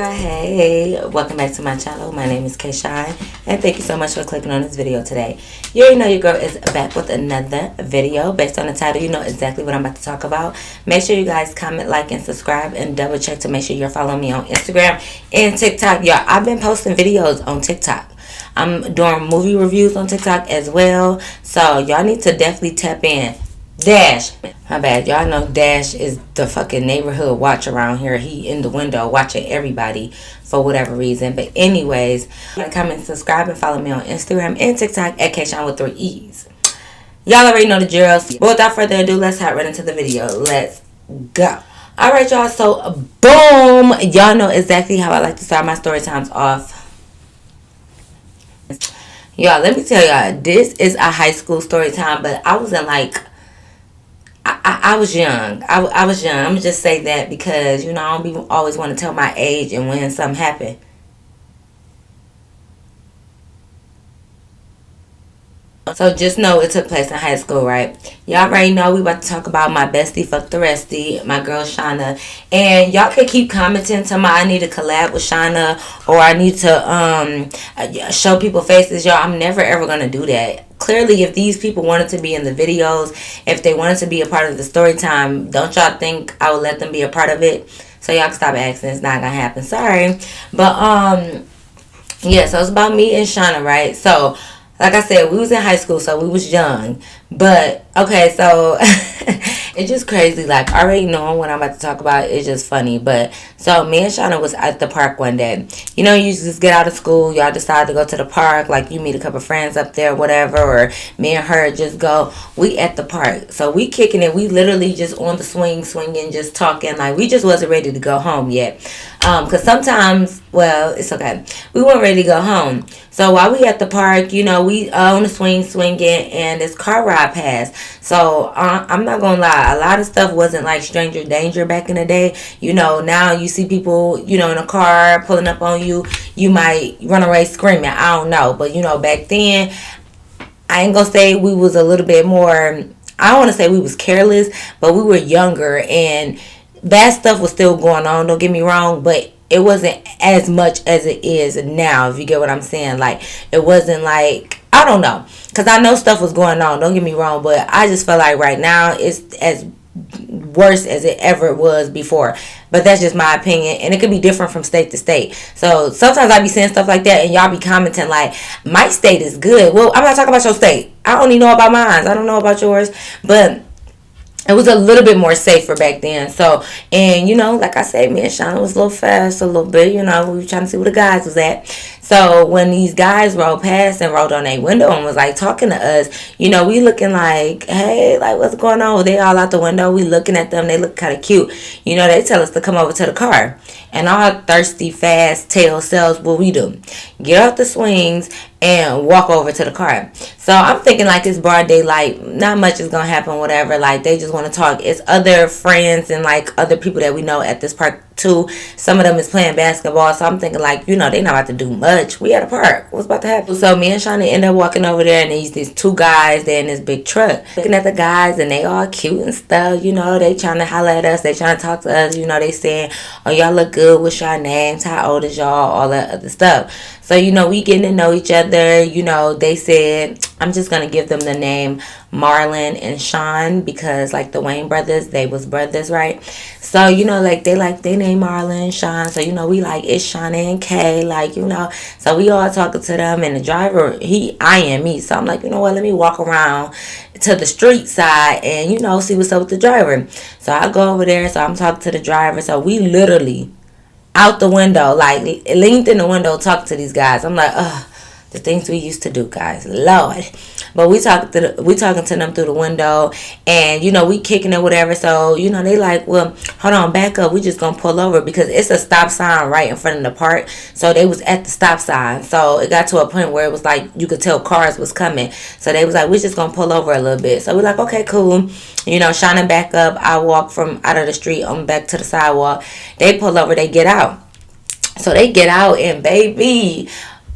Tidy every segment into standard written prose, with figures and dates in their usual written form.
Hey, welcome back to my channel. My name is Kayshawn, and thank you so much for clicking on this video today. You already know your girl is back with another video. Based on the title, you know exactly what I'm about to talk about. Make sure you guys comment, like, and subscribe, and double check to make sure you're following me on Instagram and TikTok. Y'all, I've been posting videos on TikTok. I'm doing movie reviews on TikTok as well, so y'all need to definitely tap in. Dash, my bad, y'all know Dash is the fucking neighborhood watch around here. He in the window watching everybody for whatever reason. But anyways, like, comment, subscribe, and follow me on Instagram and TikTok at Kayshawn with 3 E's. Y'all already know the drill. But without further ado, let's hop right into the video. Let's go. Alright, y'all, so boom, y'all know exactly how I like to start my story times off. Y'all, let me tell y'all, this is a high school story time, but I was in like, I was young. I was young. I'm going to just say that because, you know, I don't always want to tell my age and when something happened. So just know it took place in high school, right? Y'all already know we about to talk about my bestie, fuck the restie, my girl Shauna. And y'all can keep commenting to my I need to collab with Shauna, or I need to show people faces. Y'all, I'm never ever going to do that. Clearly, if these people wanted to be in the videos, if they wanted to be a part of the story time, don't y'all think I would let them be a part of it? So y'all can stop asking. It's not going to happen. Sorry. But, yeah, so it's about me and Shauna, right? So, like I said, we was in high school, so we was young. But, okay, so it's just crazy. Like, already knowing what I'm about to talk about, it's just funny. But, so me and Shauna was at the park one day. You know, you just get out of school, y'all decide to go to the park. Like, you meet a couple friends up there, whatever. Or me and her just go. We at the park. So, we kicking it. We literally just on the swinging, just talking. Like, we just wasn't ready to go home yet. Because sometimes, well, it's okay. We weren't ready to go home. So while we at the park, you know, we on the swinging, and this car ride passed. So I'm not gonna lie, a lot of stuff wasn't like stranger danger back in the day. You know, now you see people, you know, in a car pulling up on you, you might run away screaming. I don't know, but you know, back then, I ain't gonna say we was a little bit more. I don't want to say we was careless, but we were younger and bad stuff was still going on. Don't get me wrong, but it wasn't as much as it is now, if you get what I'm saying. Like, it wasn't like, I don't know, because I know stuff was going on, don't get me wrong, but I just feel like right now it's as worse as it ever was before. But that's just my opinion, and it could be different from state to state. So sometimes I be saying stuff like that and y'all be commenting like, my state is good. Well, I'm not talking about your state. I only know about mine. I don't know about yours. But it was a little bit more safer back then. So, and you know, like I said, me and Shauna was a little fast, a little bit, you know, we were trying to see where the guys was at. So when these guys rolled past and rolled on their window and was like talking to us, you know, we looking like, hey, like, what's going on? They all out the window. We looking at them. They look kind of cute. You know, they tell us to come over to the car. And our thirsty, fast tail selves, what we do? Get off the swings and walk over to the car. So I'm thinking like it's broad daylight, not much is gonna happen, whatever. Like, they just want to talk. It's other friends and like other people that we know at this park too. Some of them is playing basketball, so I'm thinking like, you know, they not about to do much. We at a park. What's about to happen? So me and Shauna end up walking over there, and these two guys, they're in this big truck. Looking at the guys, and they all cute and stuff. You know, they trying to holler at us. They trying to talk to us. You know, they saying, oh, y'all look good. What's your names? How old is y'all? All that other stuff. So, you know, we getting to know each other. You know, they said, I'm just going to give them the name Marlon and Sean because, like, the Wayne brothers, they was brothers, right? So, you know, like, they name Marlon and Sean. So, you know, we like, it's Shauna and Kay, like, you know. So, we all talking to them, and the driver, he eyeing me. So, I'm like, you know what, let me walk around to the street side and, you know, see what's up with the driver. So, I go over there. So, I'm talking to the driver. So, we literally out the window, like, leaned in the window, talking to these guys. I'm like, ugh, the things we used to do, guys, Lord. But we talking to them through the window, and you know, we kicking it, whatever. So, you know, they like, well, hold on, back up, we just gonna pull over because it's a stop sign right in front of the park. So they was at the stop sign. So it got to a point where it was like you could tell cars was coming. So they was like, we just gonna pull over a little bit. So we're like, okay, cool. You know, shining back up. I walk from out of the street on back to the sidewalk. They pull over, they get out. So they get out, and baby,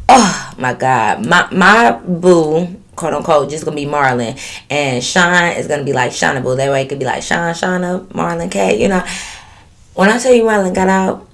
oh my God, my boo quote unquote just gonna be Marlon, and Sean is gonna be like Shauna Boo. That way it could be like Sean, Shauna, Marlon, K. You know, when I tell you Marlon got out.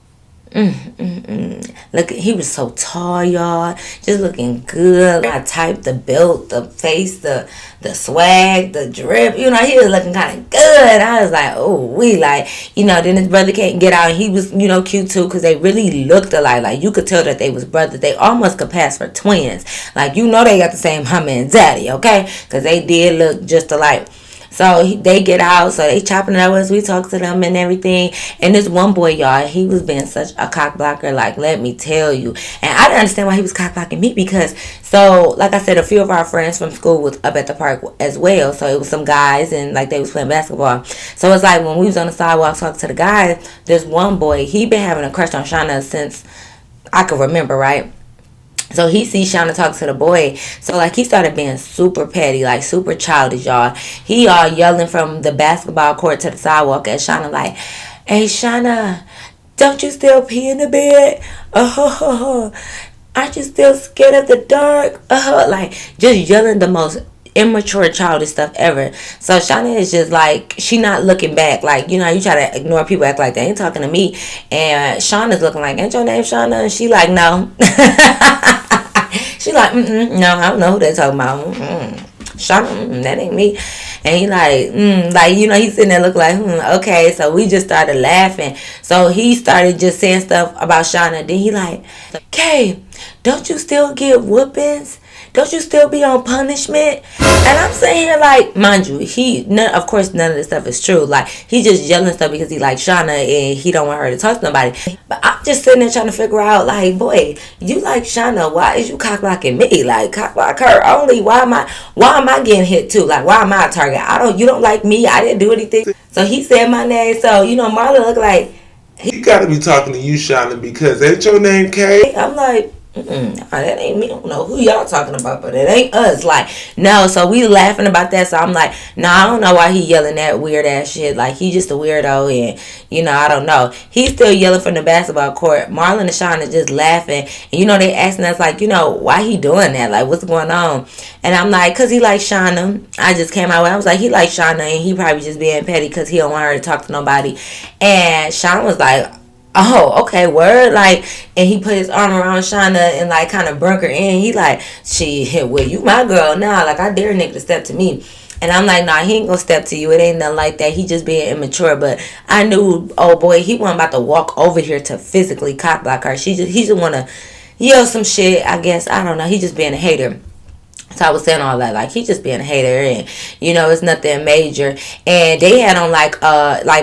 Look, he was so tall, y'all. Just looking good. I typed the build, the face, the swag, the drip. You know, he was looking kind of good. I was like, oh, we like, you know. Then his brother can't get out. He was, you know, cute too because they really looked alike. Like you could tell that they was brothers. They almost could pass for twins. Like you know, they got the same mama and daddy, okay? Because they did look just alike. So they get out, so they chopping it up as we talk to them and everything. And this one boy, y'all, he was being such a cock blocker, like, let me tell you. And I didn't understand why he was cock blocking me because, so, like I said, a few of our friends from school was up at the park as well. So it was some guys and, like, they was playing basketball. So it's like when we was on the sidewalk talking to the guys, this one boy, he been having a crush on Shauna since I could remember, right? So he sees Shauna talk to the boy. So like he started being super petty, like super childish, y'all. He all yelling from the basketball court to the sidewalk at Shauna like, hey Shauna, don't you still pee in the bed? Aren't you still scared of the dark? Like just yelling the most immature childish stuff ever. So Shauna is just like, she not looking back. Like, you know, you try to ignore people, act like they ain't talking to me. And Shauna's looking like, ain't your name Shauna? And she like, no. She like, no, I don't know who they talking about. Shauna, that ain't me. And he like, you know, he's sitting there looking like, okay. So we just started laughing. So he started just saying stuff about Shauna. Then he like, Kay, don't you still get whoopings? Don't you still be on punishment? And I'm sitting here like, mind you, of course none of this stuff is true. Like, he just yelling stuff because he like Shauna and he don't want her to talk to nobody. But I'm just sitting there trying to figure out, like, boy, you like Shauna, why is you cock blocking me? Like, cock block her only. Why am I getting hit too? Like, why am I a target? You don't like me. I didn't do anything. So he said my name. So, you know, Marlon looked like, he gotta be talking to you, Shauna, because ain't your name Kay? I'm like, that ain't me. I don't know who y'all talking about, but it ain't us. Like, no. So we laughing about that. So I'm like, no, I don't know why he yelling that weird ass shit. Like, he just a weirdo, and you know, I don't know. He's still yelling from the basketball court. Marlon and Sean is just laughing, and you know, they asking us like, you know, why he doing that? Like, what's going on? And I'm like, cause he like Shauna. I just came out with, I was like, he like Shauna, and he probably just being petty cause he don't want her to talk to nobody. And Sean was like, oh, okay, word. Like, and he put his arm around Shauna and like kind of brunk her in. He like, shit, well, you my girl now. Like, I dare nigga to step to me. And I'm like, nah, he ain't gonna step to you. It ain't nothing like that. He just being immature. But I knew, oh boy, he wasn't about to walk over here to physically cock block her. He just wanna yell some shit, I guess. I don't know. He just being a hater. So I was saying all that, like, he just being a hater, and you know, it's nothing major. And they had on like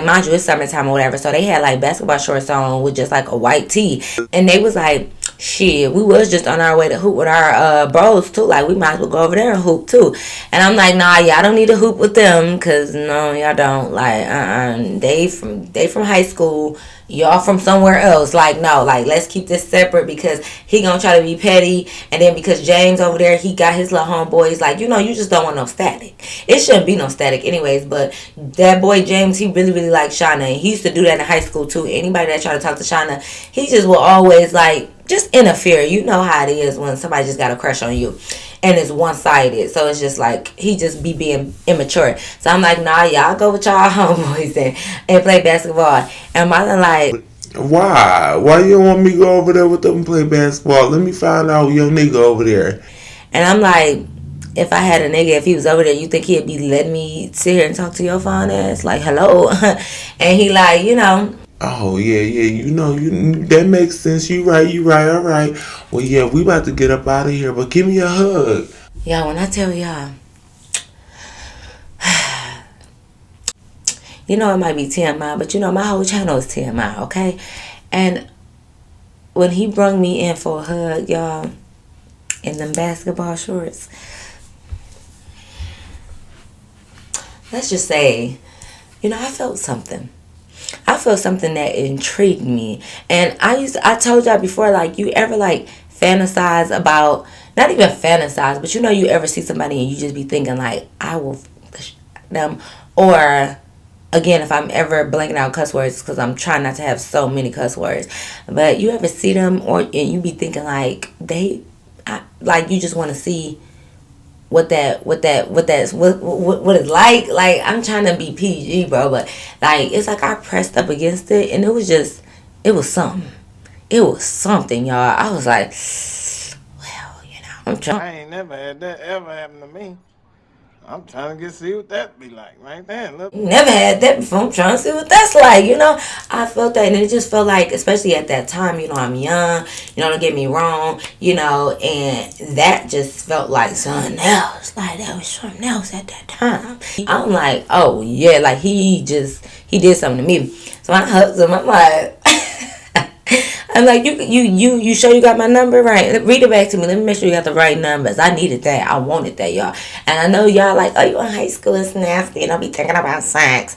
mind you, it's summertime or whatever, so they had like basketball shorts on with just like a white tee. And they was like, shit, we was just on our way to hoop with our bros too. Like, we might as well go over there and hoop too. And I'm like, nah, y'all don't need to hoop with them, cause no, y'all don't. Like, they from high school. Y'all from somewhere else. Like, no, like, let's keep this separate because he gonna try to be petty. And then because James over there, he got his little homeboys. Like, you know, you just don't want no static. It shouldn't be no static anyways. But that boy James, he really, really liked Shauna. And he used to do that in high school too. Anybody that tried to talk to Shauna, he just will always like just interfere. You know how it is when somebody just got a crush on you. And it's one-sided. So it's just like, he just be being immature. So I'm like, nah, y'all go with y'all homeboys and play basketball. And Marlon like, why you don't want me to go over there with them and play basketball? Let me find out your nigga over there. And I'm like, if I had a nigga, if he was over there, you think he'd be letting me sit here and talk to your fine ass? Like, hello. And he like, you know, oh, yeah, you know, that makes sense. You right, all right. Well, yeah, we about to get up out of here, but give me a hug. Y'all, when I tell y'all, you know, it might be TMI, but you know, my whole channel is TMI, okay? And when he brung me in for a hug, y'all, in them basketball shorts, let's just say, you know, I felt something. I felt something that intrigued me. And I told y'all before, like, you ever like fantasize about, not even fantasize, but you know, you ever see somebody and you just be thinking like, I will them. Or again, if I'm ever blanking out cuss words, because I'm trying not to have so many cuss words, but you ever see them and you be thinking like, like you just want to see what it's like. Like, I'm trying to be PG, bro, but like it's like I pressed up against it, and it was something. It was something, y'all. I was like, well, I'm trying. I ain't never had that ever happen to me. I'm trying to get see what that be like right there. Look. Never had that before. I'm trying to see what that's like. I felt that, and it just felt like, especially at that time, I'm young. Don't get me wrong. And that just felt like something else. Like that was something else at that time. I'm like, oh yeah, like he did something to me. So I hugged him. I'm like. I'm like, you sure you got my number right? Read it back to me. Let me make sure you got the right numbers. I needed that. I wanted that, y'all. And I know y'all like, oh, you in high school, it's nasty, and I'll be thinking about sex.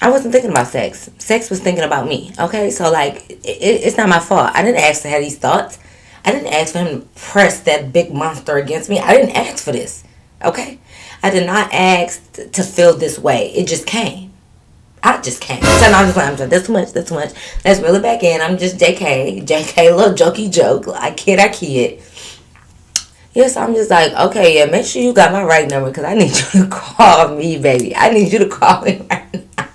I wasn't thinking about sex. Sex was thinking about me. Okay, so like, it's not my fault. I didn't ask to have these thoughts. I didn't ask for him to press that big monster against me. I didn't ask for this. Okay, I did not ask to feel this way. It just came. I just can't. So now I'm just like, that's too much. That's too much. Let's reel it back in. I'm just JK, little jokey joke. I kid. Yes, I'm just like, okay, yeah, make sure you got my right number because I need you to call me, baby. I need you to call me right now.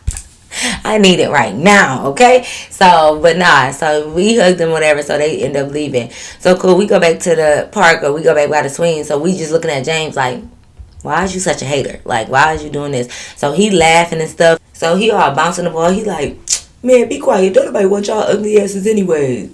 I need it right now, okay? So, but nah, so we hugged them, whatever, so they end up leaving. So cool, we go back to the park or we go back by the swing. So we just looking at James like, why is you such a hater? Like, why is you doing this? So he laughing and stuff. So he all bouncing the ball. He like, man, be quiet. Don't nobody want y'all ugly asses anyway.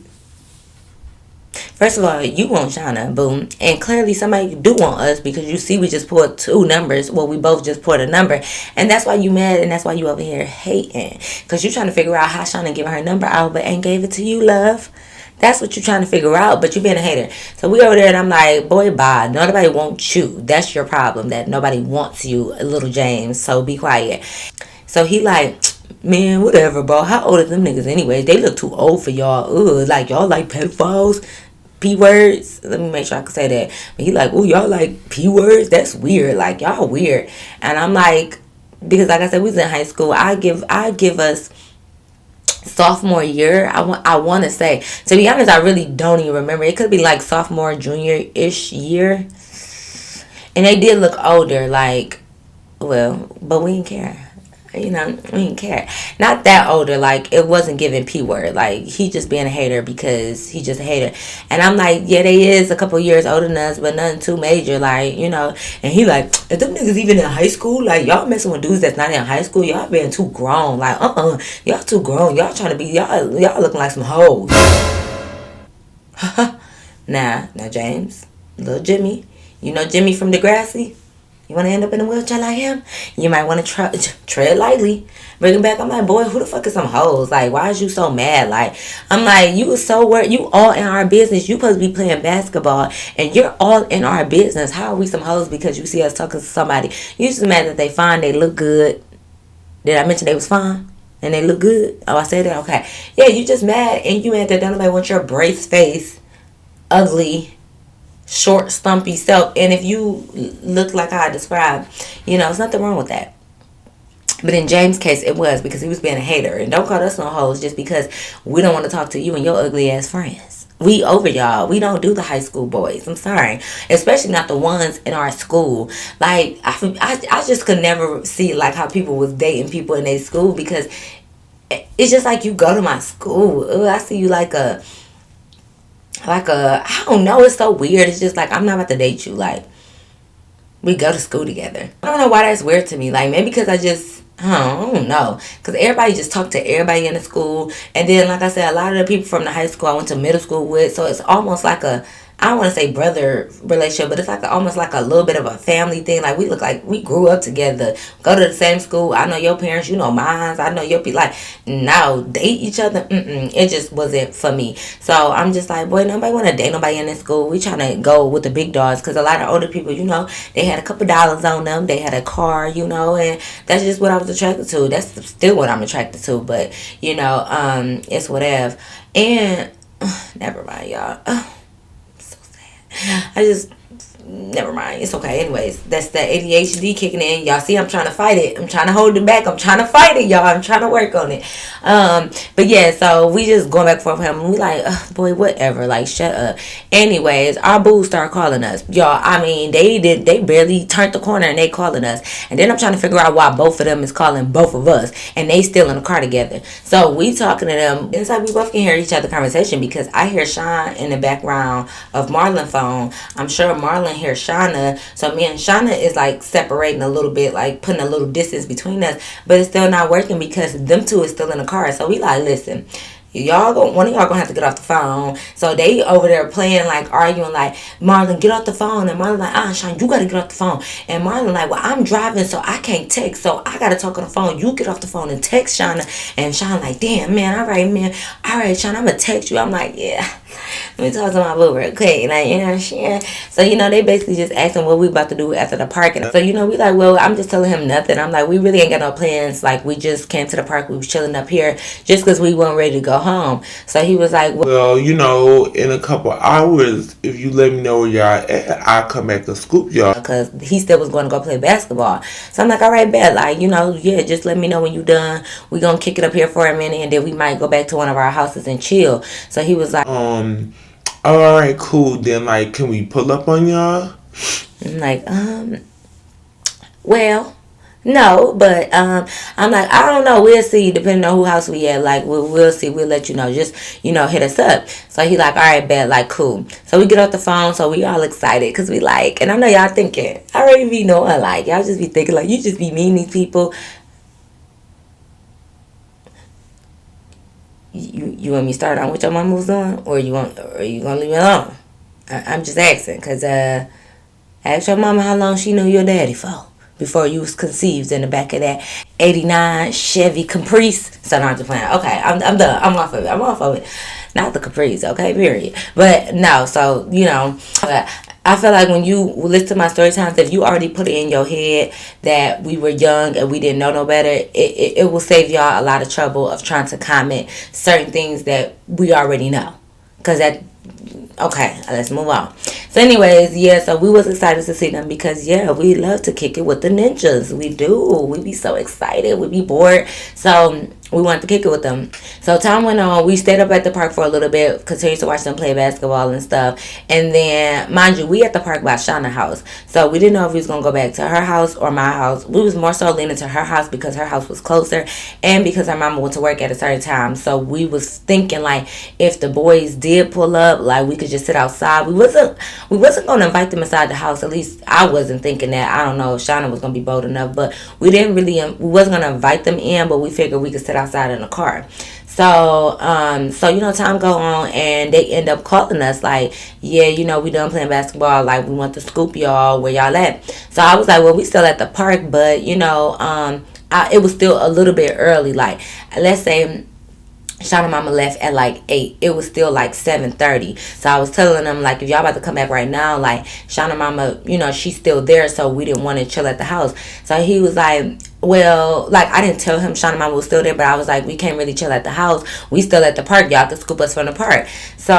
First of all, you want Shauna, boom. And clearly somebody do want us because you see we just pulled two numbers. Well, we both just pulled a number. And that's why you mad and that's why you over here hating. Because you trying to figure out how Shauna giving her number out but ain't gave it to you, love. That's what you're trying to figure out, but you being a hater. So we over there and I'm like, boy, bye. Nobody wants you. That's your problem, that nobody wants you, little James. So be quiet. So he like, man, whatever, bro. How old are them niggas anyways? They look too old for y'all. Ugh, like y'all like pedophiles, P words. Let me make sure I can say that. But he like, ooh, y'all like P words? That's weird. Like y'all weird. And I'm like, because like I said, we was in high school. I give us sophomore year. I want to say, to be honest, I really don't even remember. It could be like sophomore, junior-ish year. And they did look older, like, well, but we didn't care. We didn't care. Not that older, like, it wasn't giving P word. Like, he just being a hater because he just a hater. And I'm like, yeah, they is a couple years older than us, but nothing too major, like, And he like, if them niggas even in high school, like, y'all messing with dudes that's not in high school, y'all being too grown. Like, y'all too grown. Y'all trying to be, y'all looking like some hoes. Now, James, little Jimmy. You know Jimmy from Degrassi? You want to end up in a wheelchair like him? You might want to tread lightly. Bring him back. I'm like, boy, who the fuck is some hoes? Like, why is you so mad? Like, I'm like, you was so worried. You all in our business. You supposed to be playing basketball, and you're all in our business. How are we some hoes because you see us talking to somebody? You just mad that they fine, they look good. Did I mention they was fine? And they look good? Oh, I said that? Okay. Yeah, you just mad, and you mad that nobody wants your brace face, ugly, short, stumpy self. And if you look like I described, there's nothing wrong with that. But in James' case, it was because he was being a hater. And don't call us no hoes just because we don't want to talk to you and your ugly ass friends. We over y'all. We don't do the high school boys. I'm sorry. Especially not the ones in our school. Like, I just could never see like how people was dating people in their school because it's just like you go to my school. Ugh, I see you like a I don't know, it's so weird. It's just like, I'm not about to date you. Like, we go to school together. I don't know why that's weird to me. Like, maybe because I don't know. Because everybody just talked to everybody in the school. And then, like I said, a lot of the people from the high school I went to middle school with. So it's almost like I don't want to say brother relationship, but it's like almost like a little bit of a family thing. Like, we look like we grew up together, go to the same school. I know your parents, you know mine. I know your people. Like, no, date each other. It just wasn't for me. So I'm just like, boy, nobody want to date nobody in this school. We trying to go with the big dogs because a lot of older people, they had a couple dollars on them. They had a car, and that's just what I was attracted to. That's still what I'm attracted to. But, it's whatever. And, never mind, y'all. I just never mind. It's okay. Anyways, that's the ADHD kicking in. Y'all see, I'm trying to fight it. I'm trying to hold it back. I'm trying to fight it, y'all. I'm trying to work on it. But yeah, so we just going back and forth with him. And we like, boy, whatever. Like, shut up. Anyways, our boo start calling us, y'all. I mean, they barely turned the corner and they calling us. And then I'm trying to figure out why both of them is calling both of us, and they still in the car together. So we talking to them. It's like we both can hear each other conversation because I hear Sean in the background of Marlon's phone. I'm sure Marlon hears Shauna. So me and Shauna is like separating a little bit, like putting a little distance between us, but it's still not working because them two is still in the car. So we like, listen, one of y'all gonna have to get off the phone. So they over there playing, like arguing, like, Marlon, get off the phone. And Marlon like, Sean, you gotta get off the phone. And Marlon like, well, I'm driving, so I can't text, so I gotta talk on the phone. You get off the phone and text Shauna. And Sean like, damn, man, all right, man, all right, Sean, I'm gonna text you. I'm like, yeah, let me talk to my boo real quick. Like, you know what I'm saying? So, they basically just asking what we about to do after the park. And so, we like, well, I'm just telling him nothing. I'm like, we really ain't got no plans. Like, we just came to the park. We was chilling up here just because we weren't ready to go home. So he was like, well, in a couple hours, if you let me know where y'all at, I'll come back to scoop y'all. Because he still was going to go play basketball. So I'm like, all right, bet. Like, yeah, just let me know when you done. We going to kick it up here for a minute, and then we might go back to one of our houses and chill. So he was like, all right, cool. Then, like, can we pull up on y'all? I'm like, well, no, but I'm like, I don't know. We'll see, depending on who house we at. Like, we'll see. We'll let you know. Just, hit us up. So he like, all right, bet. Like, cool. So we get off the phone. So we all excited because we like, and I know y'all thinking, I already be knowing, like, y'all just be thinking, like, you just be meeting these people. You want me to start on what your mama was doing, or you gonna leave me alone? I'm just asking, cause ask your mama how long she knew your daddy for before you was conceived in the back of that '89 Chevy Caprice. So now I'm just playing. Okay, I'm done. I'm off of it. Not the Caprice, okay, period. But no, so I feel like when you listen to my story times, if you already put it in your head that we were young and we didn't know no better, it will save y'all a lot of trouble of trying to comment certain things that we already know. Okay, let's move on. So anyways, yeah, so we was excited to see them because, yeah, we love to kick it with the ninjas. We do. We be so excited. We be bored. So we wanted to kick it with them. So time went on. We stayed up at the park for a little bit, continued to watch them play basketball and stuff. And then, mind you, we at the park by Shauna's house. So we didn't know if we was going to go back to her house or my house. We was more so leaning to her house because her house was closer and because her mama went to work at a certain time. So we was thinking, like, if the boys did pull up, like, we could just sit outside. We wasn't going to invite them inside the house. At least I wasn't thinking that. I don't know if Shauna was going to be bold enough. But we wasn't going to invite them in, but we figured we could sit outside in the car. So time go on and they end up calling us like, yeah, we done playing basketball, like we want to scoop y'all, where y'all at. So I was like, well, we still at the park, but it was still a little bit early. Like, let's say Shauna mama left at like 8. It was still like 7:30. So I was telling them, like, if y'all about to come back right now, like, Shauna mama, she's still there, so we didn't want to chill at the house. So he was like, well, like, I didn't tell him Shauna mama was still there, but I was like, we can't really chill at the house. We still at the park. Y'all can scoop us from the park. So,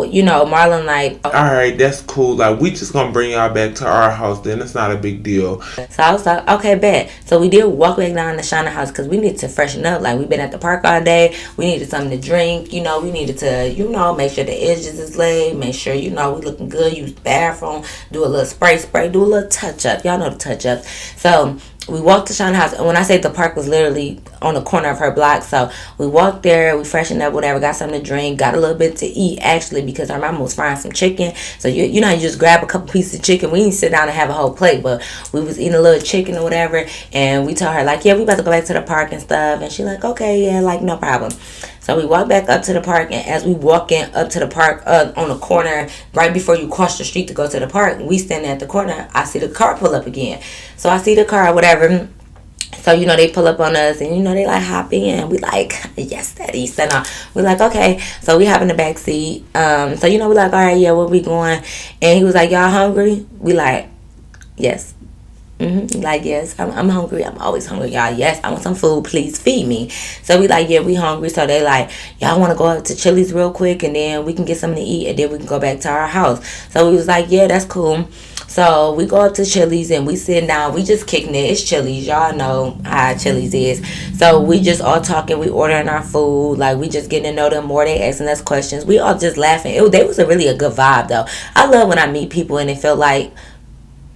Marlon like, all right, that's cool. Like, we just gonna bring y'all back to our house then. It's not a big deal. So I was like, okay, bet. So we did walk back down to Shauna's house because we needed to freshen up. Like, we've been at the park all day. We needed something to drink. We needed to, make sure the edges is laid. Make sure, we looking good. Use the bathroom. Do a little spray. Do a little touch up. Y'all know the touch ups. So we walked to Shauna's house, and when I say the park was literally on the corner of her block, so we walked there, we freshened up, whatever, got something to drink, got a little bit to eat, actually, because our mama was frying some chicken. So you just grab a couple pieces of chicken. We didn't sit down and have a whole plate, but we was eating a little chicken or whatever, and we told her, like, yeah, we about to go back to the park and stuff, and she like, okay, yeah, like, no problem. So we walked back up to the park, and as we walking up to the park, on the corner, right before you cross the street to go to the park, we standing at the corner, I see the car pull up again. So I see the car, whatever. So, they pull up on us, and, they like hop in. We like, yes, daddy. So now we like, okay. So we hop in the back seat. So, we like, all right, yeah, where we going? And he was like, y'all hungry? We like, yes. Like, yes, I'm hungry. I'm always hungry, y'all. Yes, I want some food. Please feed me. So we like, yeah, we hungry. So they like, y'all want to go up to Chili's real quick, and then we can get something to eat, and then we can go back to our house. So we was like, yeah, that's cool. So we go up to Chili's and we sit down. We just kicking it. It's Chili's. Y'all know how Chili's is. So we just all talking. We ordering our food. Like, we just getting to know them more. They asking us questions. We all just laughing. They was a really a good vibe, though. I love when I meet people and it felt like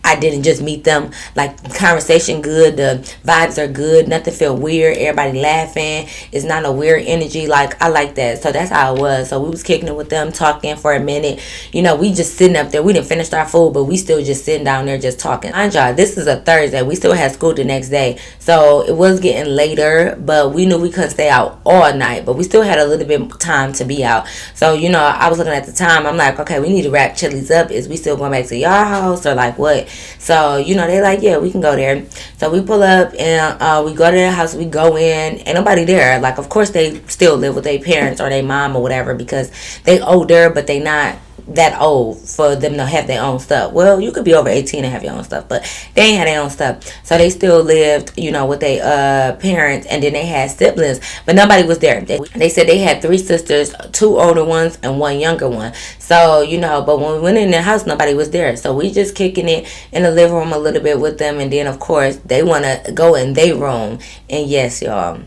I didn't just meet them. Like, conversation good, the vibes are good, nothing feel weird, everybody laughing, it's not a weird energy. Like, I like that. So that's how it was. So we was kicking it with them, talking for a minute. We just sitting up there. We didn't finish our food, but we still just sitting down there just talking. Mind y'all, this is a Thursday. We still had school the next day, so it was getting later, but we knew we couldn't stay out all night, but we still had a little bit of time to be out. So I was looking at the time. I'm like, okay, we need to wrap Chili's up. Is we still going back to your house or like what? So, they like, yeah, we can go there. So we pull up and we go to their house. We go in. Ain't nobody there. Like, of course, they still live with their parents or their mom or whatever because they older, but they not that old for them to have their own stuff. Well, you could be over 18 and have your own stuff, but they ain't had their own stuff. So they still lived, with their parents, and then they had siblings, but nobody was there. They said they had 3 sisters, 2 older ones and 1 younger one. So, but when we went in their house, nobody was there. So we just kicking it in the living room a little bit with them, and then of course they want to go in their room. And yes, y'all,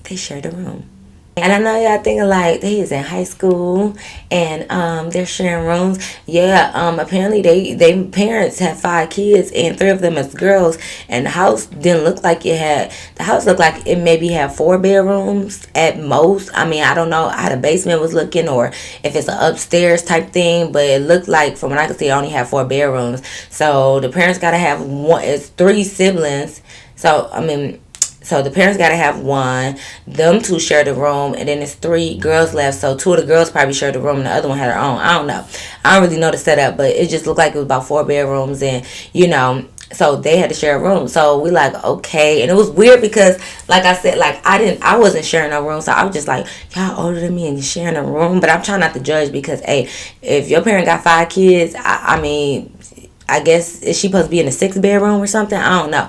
they shared a room. And I know y'all thinking like they is in high school and they're sharing rooms. Yeah, apparently they parents had 5 kids and 3 of them as girls, and the house didn't look like the house looked like it maybe had 4 bedrooms at most. I mean, I don't know how the basement was looking or if it's an upstairs type thing, but it looked like from what I could see it only had 4 bedrooms. So the parents gotta have one. It's 3 siblings. So the parents gotta have 1. Them 2 share the room, and then it's 3 girls left. So 2 of the girls probably shared the room, and the other one had her own. I don't know. I don't really know the setup, but it just looked like it was about 4 bedrooms, and so they had to share a room. So we like, okay, and it was weird because, like I said, like I wasn't sharing a room, so I was just like, y'all older than me and you're sharing a room. But I'm trying not to judge because, hey, if your parent got 5 kids, I mean, I guess is she supposed to be in a 6 bedroom or something? I don't know.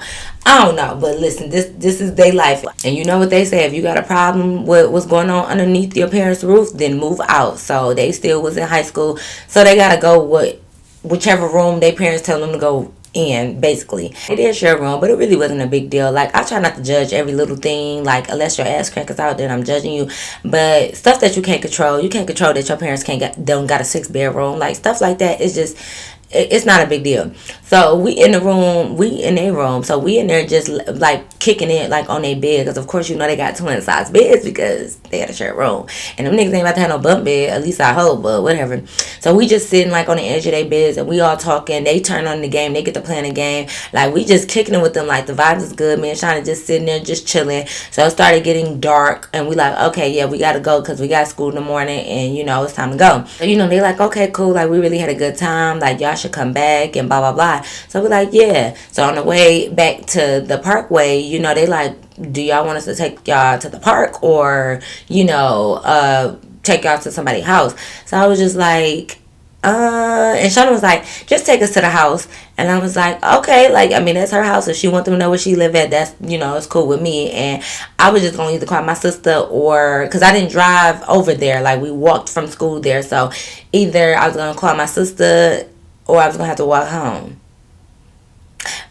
But listen, this is their life. And you know what they say, if you got a problem with what's going on underneath your parents' roof, then move out. So they still was in high school. So they gotta go with whichever room their parents tell them to go in, basically. They did share a room, but it really wasn't a big deal. Like, I try not to judge every little thing, like, unless your ass crack is out there, I'm judging you. But stuff that you can't control that your parents don't got a 6 bedroom, like, stuff like that, it's not a big deal. So we in their room. So we in there just like kicking it like on their bed, because of course they got twin size beds because they had a shared room, and them niggas ain't about to have no bunk bed, at least I hope, but whatever. So we just sitting like on the edge of their beds and we all talking. They turn on the game, they get to playing the game, like we just kicking it with them. Like, the vibes is good, man. Trying to just sitting there just chilling. So it started getting dark and we like, okay, yeah, we gotta go because we got school in the morning and it's time to go. So they like, okay, cool, like we really had a good time, like y'all should come back and blah blah blah. So we're like, yeah. So on the way back to the parkway, they like, do y'all want us to take y'all to the park or take y'all to somebody's house? So I was just like, and Shauna was like, just take us to the house. And I was like, okay, like, I mean, that's her house. If she wants them to know where she live at, that's, it's cool with me. And I was just going to either call my sister or, because I didn't drive over there. Like, we walked from school there. So either I was going to call my sister or I was going to have to walk home.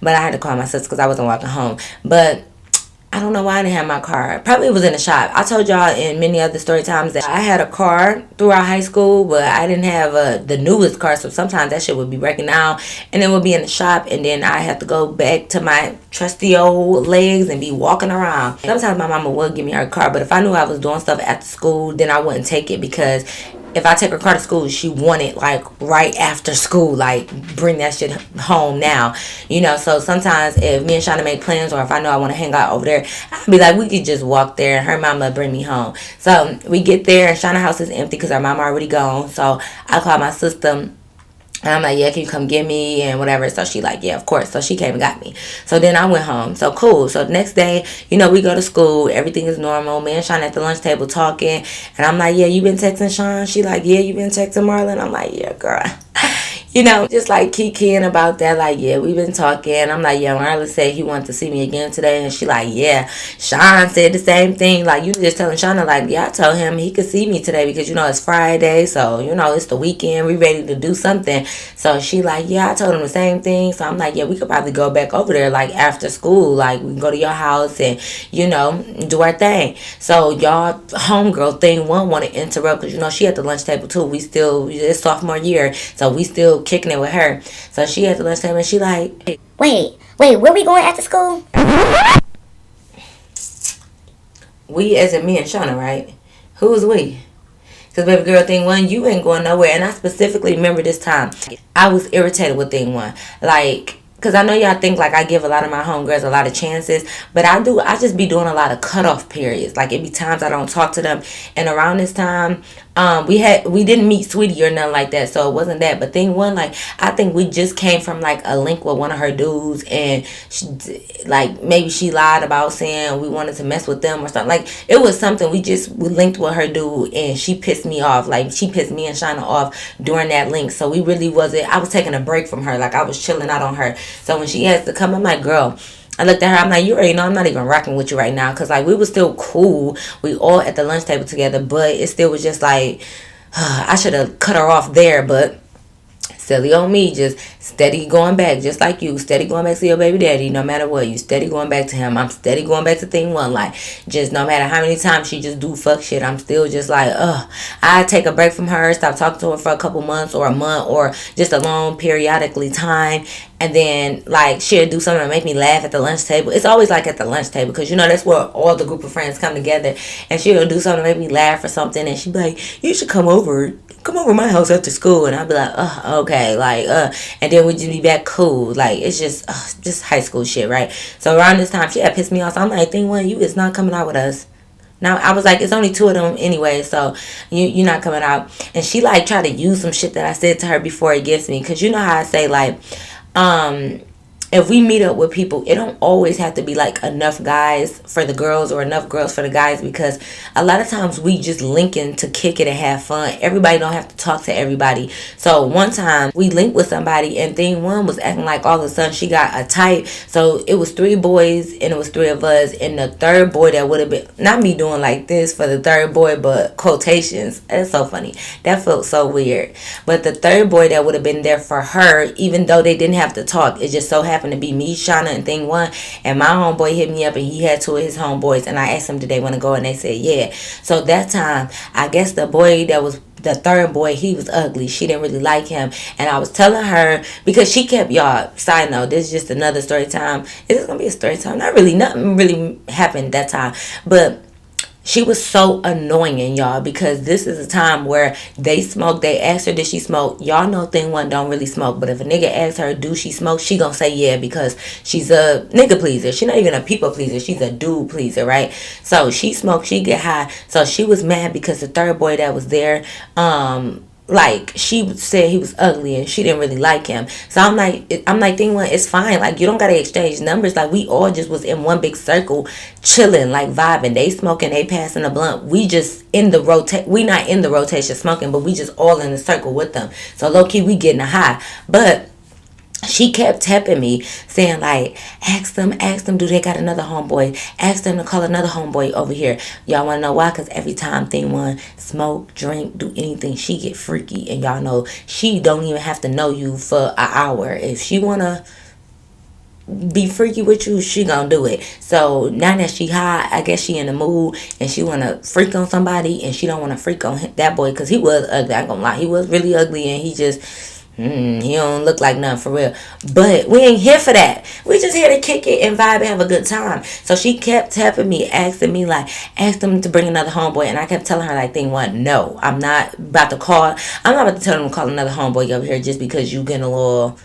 But I had to call my sister because I wasn't walking home. But I don't know why I didn't have my car. Probably it was in the shop. I told y'all in many other story times that I had a car throughout high school, but I didn't have the newest car, so sometimes that shit would be breaking down and it would be in the shop, and then I have to go back to my trusty old legs and be walking around. Sometimes my mama would give me her car, but if I knew I was doing stuff after school, then I wouldn't take it, because if I take her car to school, she wanted like right after school, like bring that shit home now, So sometimes if me and Shauna make plans, or if I know I want to hang out over there, I'd be like, we could just walk there and her mama bring me home. So we get there and Shauna's house is empty because her mama already gone. So I call my sister. And I'm like, yeah, can you come get me and whatever? So she like, yeah, of course. So she came and got me. So then I went home. So cool. So the next day, we go to school. Everything is normal. Me and Sean at the lunch table talking. And I'm like, yeah, you been texting Sean? She like, yeah, you been texting Marlon? I'm like, yeah, girl. Just like kikiing about that. Like, yeah, we've been talking. I'm like, yeah, Marla said he wanted to see me again today. And she like, yeah, Sean said the same thing. Like, you just telling Shauna, like, yeah, I told him he could see me today because, it's Friday. So, it's the weekend. We ready to do something. So she like, yeah, I told him the same thing. So I'm like, yeah, we could probably go back over there, like, after school. Like, we can go to your house and, do our thing. So y'all homegirl thing one want to interrupt because, she at the lunch table too. It's sophomore year. So we still kicking it with her. So she at the lunch table and she like, Wait, where we going after school? we as in me and Shauna, right? Who's we? Because baby girl, thing one, you ain't going nowhere. And I specifically remember this time. I was irritated with thing one. Like, because I know y'all think like I give a lot of my homegirls a lot of chances. But I do. I just be doing a lot of cutoff periods. Like, it be times I don't talk to them. And around this time, we didn't meet Sweetie or nothing like that. So it wasn't that. But thing one, like, I think we just came from like a link with one of her dudes. And like, maybe she lied about saying we wanted to mess with them or something. Like, it was something we linked with her dude, and she pissed me off. Like, she pissed me and Shauna off during that link. So we really wasn't. I was taking a break from her. Like, I was chilling out on her. So when she asked to come, I'm like, girl. I looked at her. I'm like, you already know I'm not even rocking with you right now. Because, like, we was still cool. We all at the lunch table together. But it still was just like, I should have cut her off there. But silly on me, just steady going back, just like you, steady going back to your baby daddy, no matter what, you steady going back to him. I'm steady going back to thing one, like, just no matter how many times she just do fuck shit, I'm still just like, I take a break from her, stop talking to her for a couple months or a month or just a long periodically time, and then like she'll do something to make me laugh at the lunch table. It's always like at the lunch table because that's where all the group of friends come together, and she'll do something to make me laugh or something, and she'd be like, you should come over to my house after school. And I'd be like, okay, like, and then we'd just be back cool. Like, it's just high school shit, right? So around this time, she had pissed me off. So I'm like, thing one, you is not coming out with us. Now, I was like, it's only two of them anyway, so you're not coming out. And she, like, tried to use some shit that I said to her before it gets me. Because you know how I say, like, if we meet up with people, it don't always have to be like enough guys for the girls or enough girls for the guys, because a lot of times we just linking to kick it and have fun. Everybody don't have to talk to everybody. So one time we linked with somebody and thing one was acting like all of a sudden she got a type. So it was 3 boys and it was 3 of us, and the third boy that would have been, not me doing like this for the third boy, but quotations. That's so funny. That felt so weird. But the third boy that would have been there for her, even though they didn't have to talk, it just so happened to be me, Shauna, and thing one. And my homeboy hit me up and he had 2 of his homeboys, and I asked him, did they want to go, and they said yeah. So that time, I guess the boy that was the third boy, he was ugly. She didn't really like him. And I was telling her, because she kept, y'all, side note, this is just another story time. Is this gonna be a story time? Not really. Nothing really happened that time. But she was so annoying, y'all, because this is a time where they smoke. They asked her, did she smoke? Y'all know thing one don't really smoke. But if a nigga asks her, do she smoke? She gonna say yeah, because she's a nigga pleaser. She's not even a people pleaser. She's a dude pleaser, right? So she smoked, she get high. So she was mad because the third boy that was there, like, she said he was ugly and she didn't really like him. So I'm like thing one, it's fine. Like, you don't gotta exchange numbers. Like, we all just was in one big circle, chilling, like vibing. They smoking, they passing the blunt. We just in the we not in the rotation smoking, but we just all in the circle with them. So low key, we getting a high. But she kept tapping me, saying like, ask them, do they got another homeboy? Ask them to call another homeboy over here. Y'all want to know why? Because every time thing one smoke, drink, do anything, she get freaky. And y'all know she don't even have to know you for an hour. If she want to be freaky with you, she gonna do it. So now that she high, I guess she in the mood and she want to freak on somebody, and she don't want to freak on that boy because he was ugly. I ain't gonna lie, he was really ugly, and he just... he don't look like nothing for real. But we ain't here for that. We just here to kick it and vibe and have a good time. So she kept tapping me, asking me like, ask them to bring another homeboy. And I kept telling her like, thing one, no, I'm not about to tell them to call another homeboy over here just because you getting a little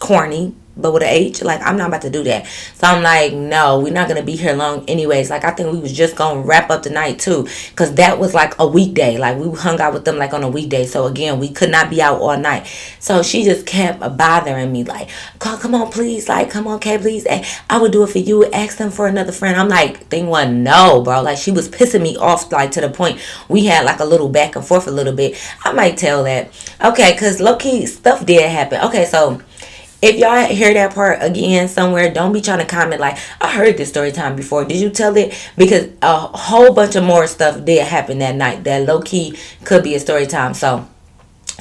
corny, but with an H. Like, I'm not about to do that. So I'm like, no, we're not gonna be here long anyways. Like, I think we was just gonna wrap up the night too, cause that was like a weekday. Like, we hung out with them like on a weekday. So again, we could not be out all night. So she just kept bothering me, like, come on, please, like, come on, okay, please. I would do it for you. Ask them for another friend. I'm like, thing one, no, bro. Like, she was pissing me off, like, to the point we had like a little back and forth a little bit. I might tell that, okay, cause low key stuff did happen. Okay, so if y'all hear that part again somewhere, don't be trying to comment like, I heard this story time before. Did you tell it? Because a whole bunch of more stuff did happen that night that low key could be a story time. So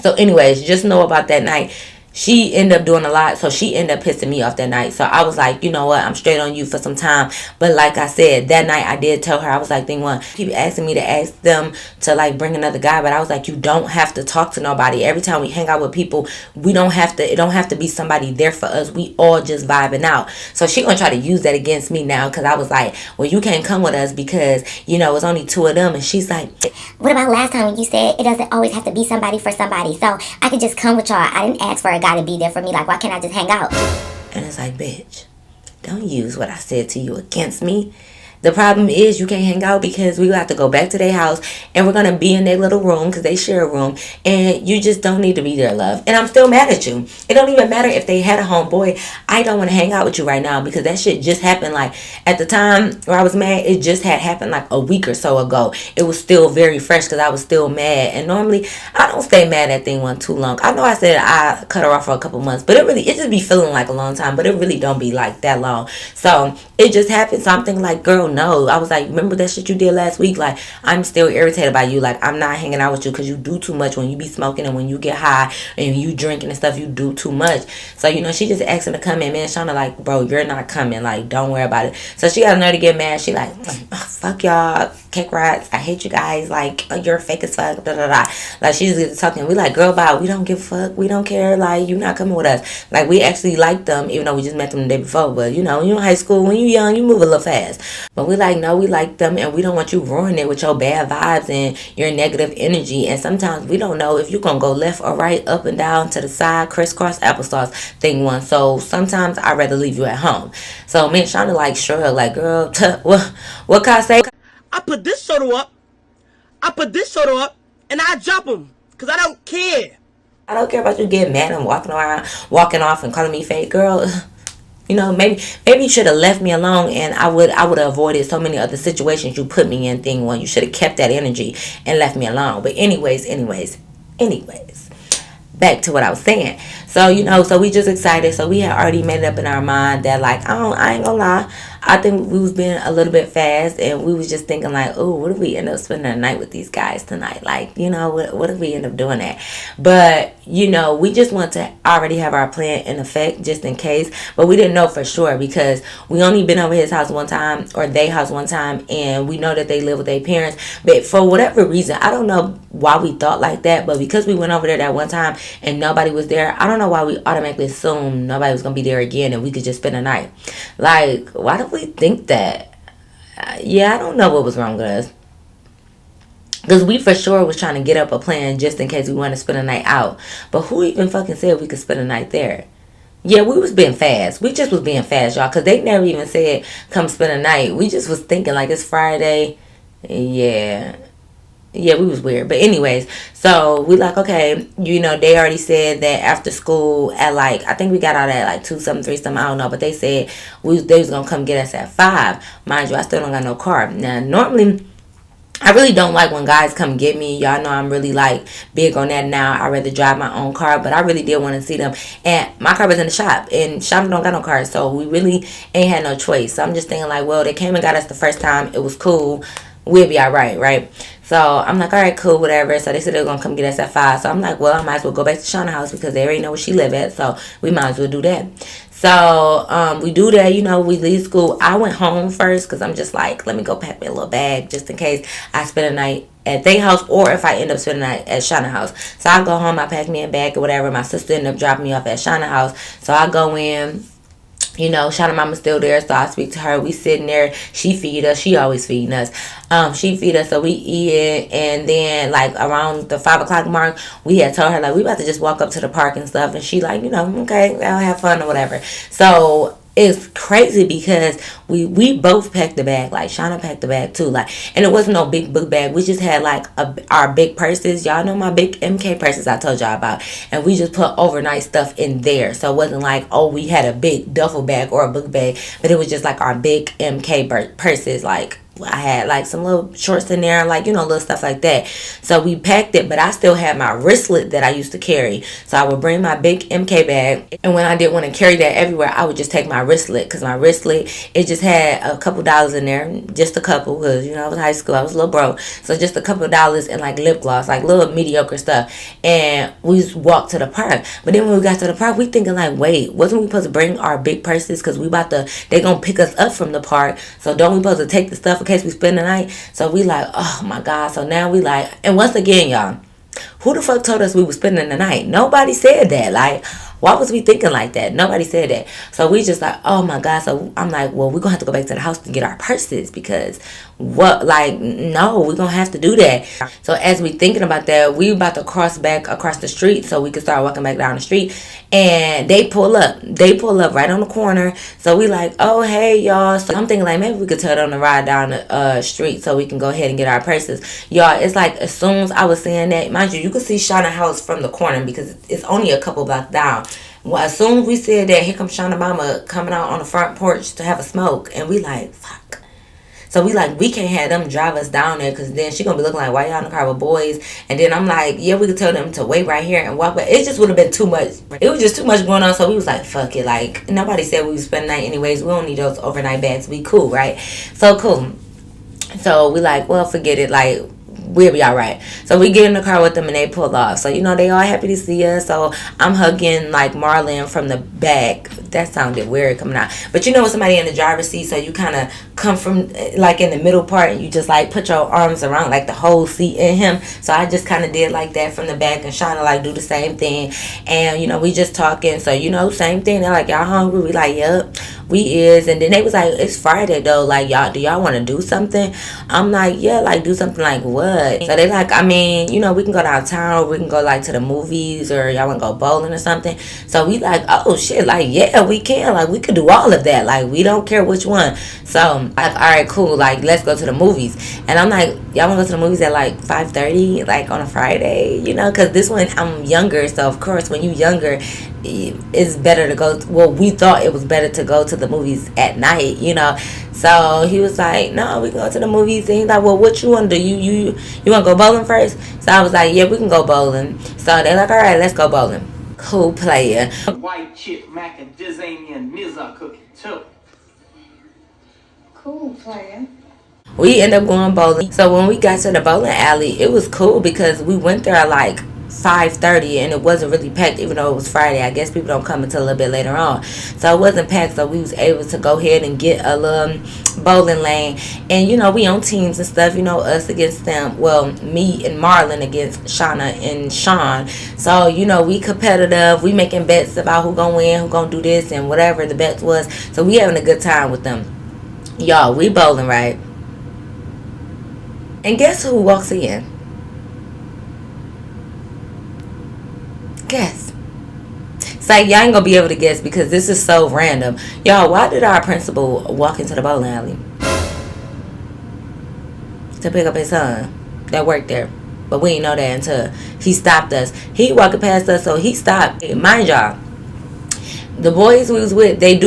anyways, just know about that night. She ended up doing a lot, so she ended up pissing me off that night. So I was like, you know what, I'm straight on you for some time. But like I said, that night I did tell her, I was like, thing one, keep asking me to ask them to like bring another guy, but I was like, you don't have to talk to nobody. Every time we hang out with people, we don't have to, it don't have to be somebody there for us. We all just vibing out. So she gonna try to use that against me now, because I was like, well, you can't come with us because, you know, it's only two of them. And she's like, What about last time when you said it doesn't always have to be somebody for somebody? So I could just come with y'all. I didn't ask for a guy to be there for me. Like, why can't I just hang out? and it's like, bitch, don't use what I said to you against me. The problem is you can't hang out because we have to go back to their house and we're going to be in their little room because they share a room, and you just don't need to be there, love. And I'm still mad at you. It don't even matter if they had a homeboy. I don't want to hang out with you right now because that shit just happened. Like, at the time where I was mad, it just had happened like a week or so ago. It was still very fresh because I was still mad. And normally I don't stay mad at thing one too long. I know I said I cut her off for a couple months, but it just be feeling like a long time, but it really don't be like that long. So it just happened. So I'm thinking like, girl, no. I was like, remember that shit you did last week? Like, I'm still irritated by you. Like, I'm not hanging out with you because you do too much when you be smoking, and when you get high and you drinking and stuff, you do too much. So, you know, she just asked him to come in. Man, Shauna like, bro, you're not coming. Like, don't worry about it. So she got another to get mad. She like, oh, fuck y'all, cake rats. I hate you guys. Like, oh, you're fake as fuck. Da, da, da. Like, she just gets talking. We like, girl, bye. We don't give a fuck. We don't care. Like, you not coming with us. Like, we actually like them, even though we just met them the day before. But, you know, you in high school, when you young, you move a little fast. But we like, no, we like them, and we don't want you ruining it with your bad vibes and your negative energy. And sometimes we don't know if you're gonna go left or right, up and down, to the side, crisscross applesauce, thing one. So sometimes I'd rather leave you at home. So me and Shauna like shrug, like, girl, what can I say? I put this soda up, and I jump him, because I don't care. I don't care about you getting mad and walking around, walking off and calling me fake, girl. You know, maybe you should have left me alone, and I would have avoided so many other situations you put me in. Thing one, you should have kept that energy and left me alone. But anyways, back to what I was saying. So, you know, so we just excited. So we had already made it up in our mind that, like, I ain't gonna lie, I think we was being a little bit fast, and we was just thinking like, oh, what if we end up spending the night with these guys tonight? Like, you know, what if we end up doing that? But, you know, we just want to already have our plan in effect just in case. But we didn't know for sure because we only been over his house one time, or their house one time, and we know that they live with their parents. But for whatever reason, I don't know why we thought like that, but because we went over there that one time and nobody was there, I don't know why we automatically assumed nobody was gonna be there again and we could just spend the night. Like, why do we think that? Yeah, I don't know what was wrong with us, because we for sure was trying to get up a plan just in case we want to spend a night out. But who even fucking said we could spend a night there? Yeah, we was being fast. We just was being fast, y'all, because they never even said come spend a night. We just was thinking like it's Friday. Yeah, we was weird. But anyways, so we like, okay, you know, they already said that after school at like, I think we got out at like 2 something, 3 something, I don't know, but they said they was gonna come get us at 5. Mind you, I still don't got no car. Now normally I really don't like when guys come get me. Y'all know I'm really like big on that now. I rather drive my own car, but I really did want to see them. And my car was in the shop, and shop don't got no car, so we really ain't had no choice. So I'm just thinking like, well, they came and got us the first time. It was cool. We'll be alright, right? So I'm like, alright, cool, whatever. So they said they were gonna come get us at 5. So I'm like, well, I might as well go back to Shauna's house because they already know where she live at. So we might as well do that. So we do that, you know, we leave school. I went home first because I'm just like, let me go pack me a little bag just in case I spend a night at their house, or if I end up spending the night at Shauna's house. So I go home, I pack me a bag or whatever. My sister ended up dropping me off at Shauna's house. So I go in. Shauna mama's still there, so I speak to her. We sitting there. She feed us. She always feeding us. She feed us, so we eat it. And then, like, around the 5 o'clock mark, we had told her, like, we about to just walk up to the park and stuff. And she like, okay, I'll have fun or whatever. So it's crazy because we both packed the bag. Like, Shauna packed the bag too. Like, and it wasn't no big book bag. We just had like our big purses. Y'all know my big MK purses I told y'all about, and we just put overnight stuff in there. So it wasn't like, oh, we had a big duffel bag or a book bag, but it was just like our big MK purses. Like, I had like some little shorts in there, like, little stuff like that. So we packed it, but I still had my wristlet that I used to carry. So I would bring my big MK bag, and when I didn't want to carry that everywhere, I would just take my wristlet, because my wristlet, it just had a couple dollars in there, just a couple, because I was in high school, I was a little broke, so just a couple of dollars and like lip gloss, like little mediocre stuff. And we just walked to the park. But then when we got to the park, we thinking like, wait, wasn't we supposed to bring our big purses, because they gonna pick us up from the park, so don't we supposed to take the stuff in case we spend the night? So we like, oh my god. So now we like, and once again, y'all, who the fuck told us we were spending the night? Nobody said that. Like, why was we thinking like that? Nobody said that. So we just like, oh my god. So I'm like, well, we're gonna have to go back to the house to get our purses, because no, we're gonna have to do that. So as we thinking about that, we about to cross back across the street so we could start walking back down the street, and they pull up right on the corner. So we like, oh hey y'all. So I'm thinking like, maybe we could tell them to ride down the street so we can go ahead and get our purses. Y'all, it's like, as soon as I was saying that, mind you could see Shauna house from the corner because it's only a couple blocks down. Well, as soon as we said that, here comes Shauna mama coming out on the front porch to have a smoke, and we like, fuck. So we like, we can't have them drive us down there, because then she gonna be looking like, why y'all in the car with boys? And then I'm like, yeah, we could tell them to wait right here and walk, but it just would have been too much. It was just too much going on. So we was like, fuck it. Like, nobody said we would spend the night anyways. We don't need those overnight bags. We cool, right? So cool. So we like, well, forget it. Like, we'll be all right. So we get in the car with them and they pull off. So they all happy to see us. So I'm hugging like Marlon from the back. That sounded weird coming out, but with somebody in the driver's seat, so you kind of come from like in the middle part, and you just like put your arms around like the whole seat in him. So I just kind of did like that from the back, and Shauna like do the same thing. And we just talking. So same thing. They're like, y'all hungry? We like, yep, we is. And then they was like, it's Friday though, like, do y'all want to do something? I'm like, yeah, like do something. Like what? So they like, we can go downtown, we can go like to the movies, or y'all want to go bowling or something. So we like, oh shit, like, yeah, we can, like, we could do all of that, like, we don't care which one. So like, all right, cool, like, let's go to the movies. And I'm like, y'all want to go to the movies at like 5:30, like on a Friday, because this one I'm younger, so of course when you younger, it's better to go. Well, we thought it was better to go to the movies at night, So he was like, no, we go to the movies. And he's like, well, what you want to do? You want to go bowling first? So I was like, yeah, we can go bowling. So they're like, all right, let's go bowling. Cool player. White chip macadamia and nizza cookie too. Cool player. We ended up going bowling. So when we got to the bowling alley, it was cool because we went there like 5:30 and it wasn't really packed, even though it was Friday. I guess people don't come until a little bit later on, so it wasn't packed. So we was able to go ahead and get a little bowling lane, and we on teams and stuff, us against them, well, me and Marlon against Shauna and Sean. So we competitive, we making bets about who gonna win, who gonna do this, and whatever the bets was. So we having a good time with them. Y'all, we bowling, right? And guess who walks in? Guess. It's like, y'all ain't gonna be able to guess because this is so random. Y'all, why did our principal walk into the bowling alley? To pick up his son that worked there. But we didn't know that until he stopped us. He walking past us, so he stopped. Mind y'all, the boys we was with, they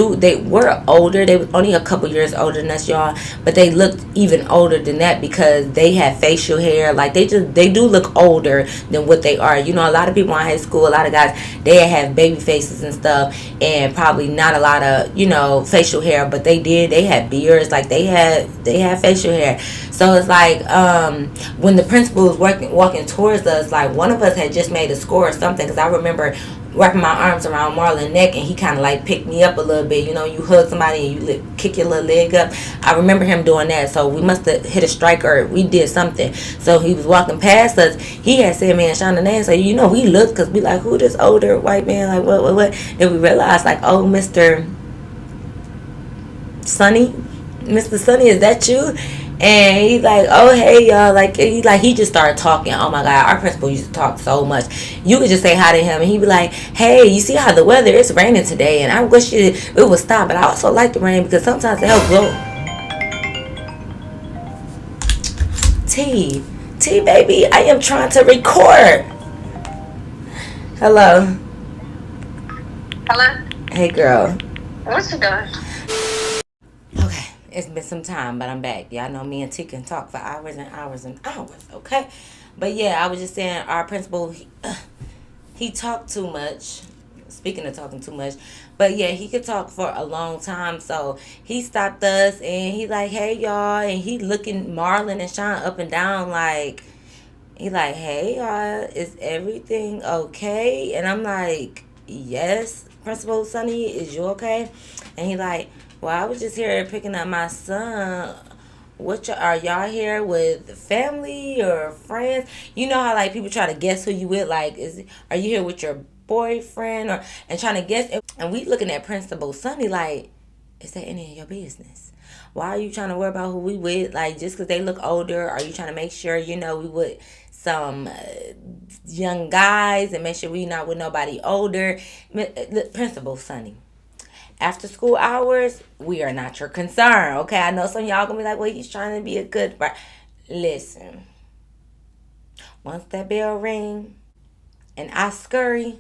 were older. They was only a couple years older than us, y'all, but they looked even older than that because they had facial hair. Like, they do look older than what they are. A lot of people in high school, a lot of guys, they have baby faces and stuff, and probably not a lot of facial hair, but they had beards. Like, they had facial hair. So it's like, when the principal was walking towards us, like, one of us had just made a score or something, because I remember wrapping my arms around Marlon's neck, and he kind of like picked me up a little bit. You hug somebody and you kick your little leg up. I remember him doing that. So we must have hit a strike, or we did something. So he was walking past us. He had said, man, Shauna name. So we looked, because we like, who this older white man? Like, what? Then we realized, like, oh, Mr. Sonny, Mr. Sonny, is that you? And he's like, oh hey y'all, like he just started talking. Oh my god, our principal used to talk so much. You could just say hi to him, and he'd be like, hey, you see how the weather? It's raining today, and I wish it would stop. But I also like the rain because sometimes it helps blow. T baby, I am trying to record. Hello. Hello? Hey girl. What you doing? Okay, it's been some time, but I'm back. Y'all know me and T can talk for hours and hours and hours, okay? But yeah, I was just saying our principal, he talked too much. Speaking of talking too much, but yeah, he could talk for a long time. So he stopped us and he like, hey y'all, and he looking Marlon and Sean up and down like, he like, hey y'all, is everything okay? And I'm like, yes, Principal Sonny, is you okay? And he like, well, I was just here picking up my son. Are y'all here with family or friends? You know how like people try to guess who you with? Like, are you here with your boyfriend or and trying to guess? And we looking at Principal Sonny like, is that any of your business? Why are you trying to worry about who we with? Like, just because they look older, are you trying to make sure, we with some young guys and make sure we not with nobody older? Principal Sonny, after school hours, we are not your concern, okay? I know some of y'all gonna be like, well, he's trying to be a good... Listen, once that bell ring and I scurry,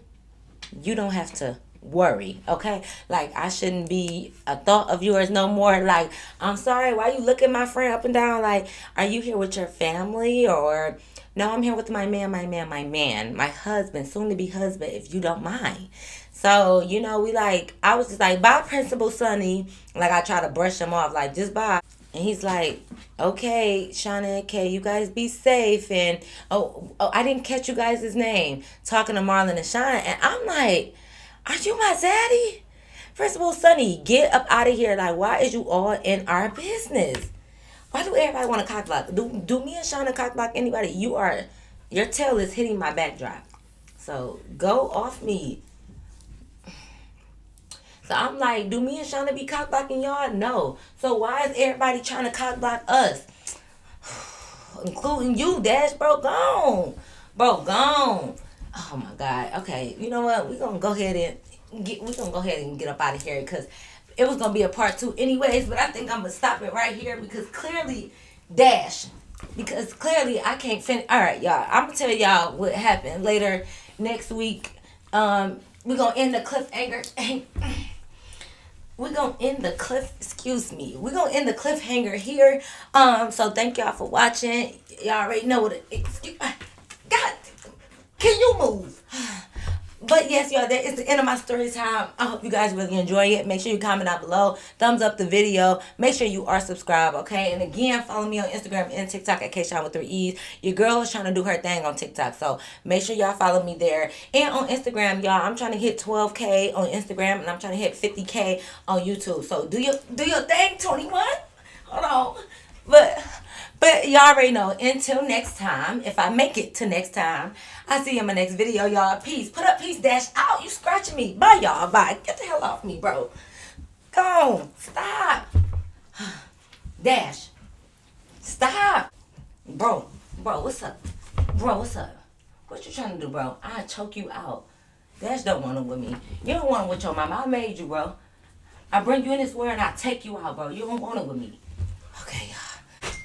you don't have to worry, okay? Like, I shouldn't be a thought of yours no more. Like, I'm sorry, why you looking my friend up and down? Like, are you here with your family? Or no, I'm here with my man, my husband, soon to be husband, if you don't mind. So, I was just like, bye, Principal Sonny. Like, I try to brush him off, like, just bye. And he's like, okay, Shauna, okay, you guys be safe. And, I didn't catch you guys' name. Talking to Marlon and Sean. And I'm like, are you my daddy? Principal Sonny, get up out of here. Like, why is you all in our business? Why do everybody want to cock block? Do me and Shauna cock block anybody? Your tail is hitting my backdrop. So, go off me. So I'm like, do me and Shauna be cock blocking y'all? No. So why is everybody trying to cock block us? Including you, Dash, bro, gone. Bro, gone. Oh my God. Okay, you know what? We're gonna go ahead and get up out of here because it was gonna be a part 2 anyways, but I think I'm gonna stop it right here because clearly I can't finish. Alright, y'all. I'm gonna tell y'all what happened later next week. We're gonna end the cliffhanger. We're gonna end the cliffhanger here. So thank y'all for watching. Y'all already know what God, can you move? But yes, y'all, that is the end of my story time. I hope you guys really enjoy it. Make sure you comment down below. Thumbs up the video. Make sure you are subscribed, okay? And again, follow me on Instagram and TikTok at K-Shine with 3 E's. Your girl is trying to do her thing on TikTok, so make sure y'all follow me there. And on Instagram, y'all, I'm trying to hit 12K on Instagram, and I'm trying to hit 50K on YouTube. So do your thing, 21. Hold on. But y'all already know, until next time, if I make it to next time, I'll see you in my next video, y'all. Peace. Put up peace dash out. You scratching me. Bye, y'all. Bye. Get the hell off me, bro. Go on. Stop. Dash. Stop. Bro, what's up? Bro, what's up? What you trying to do, bro? I'll choke you out. Dash don't want it with me. You don't want it with your mama. I made you, bro. I bring you in this world and I take you out, bro. You don't want it with me. Okay, y'all.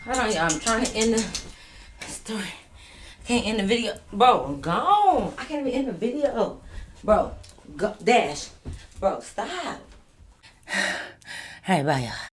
Hold on, y'all. I'm trying to end the story. Can't end the video. Bro, I'm gone. I can't even end the video. Bro, go, Dash. Bro, stop. All right, bye, y'all.